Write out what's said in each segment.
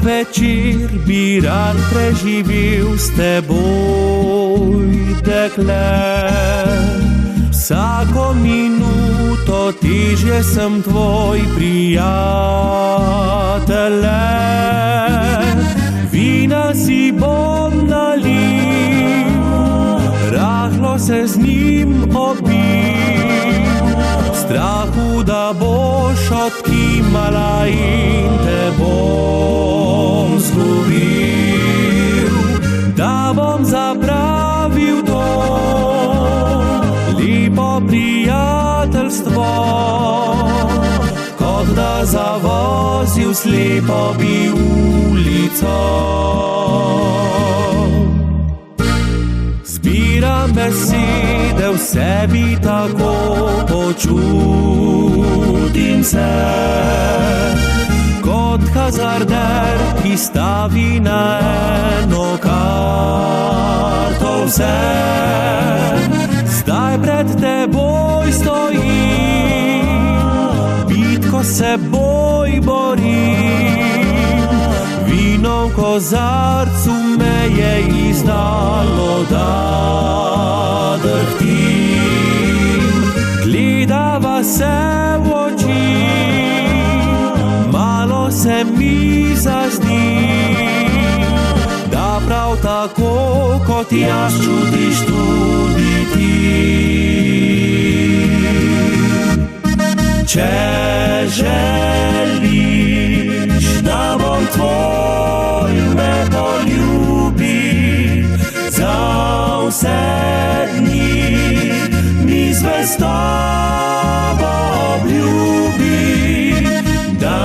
večer bi rad preživel s teboj, dekle. Vsako minuto težje sem tvoj prijatelje. Vina si bom nalil, rahlo se z njim opil, strahu, da boš odkimala in te bom zgubil, da bom zapravil to lepo prijateljstvo, kot da zavozil slepo bi ulico. Zbiram besede, v sebi tako počutim se, kot hazarder, ki stavi na eno karto vse. Zdaj pred teboj stojim, bitko se boj borim, vino v kozarcu me je izdalo, da drhtim. Gledava se v oči, malo se mi zazdi, da prav tako kot jaz čutiš tudi ti. Če želiš, da bom tvoj, me poljubi za vse dni, mi zvestobo obljubi, da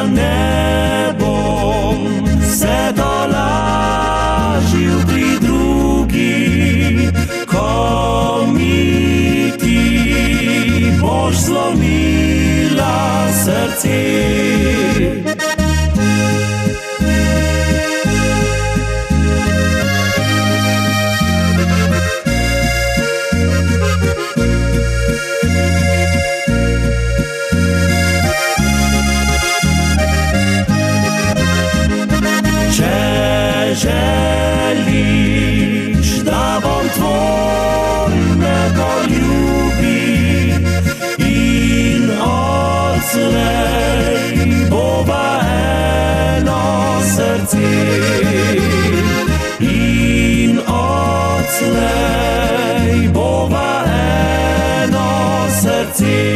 ne bom se tolažil pri drugi, ko mi ti boš zlomila srce. Želiš, da bom tvoj, me poljubi in odslej bova eno srce. In odslej bova eno srce.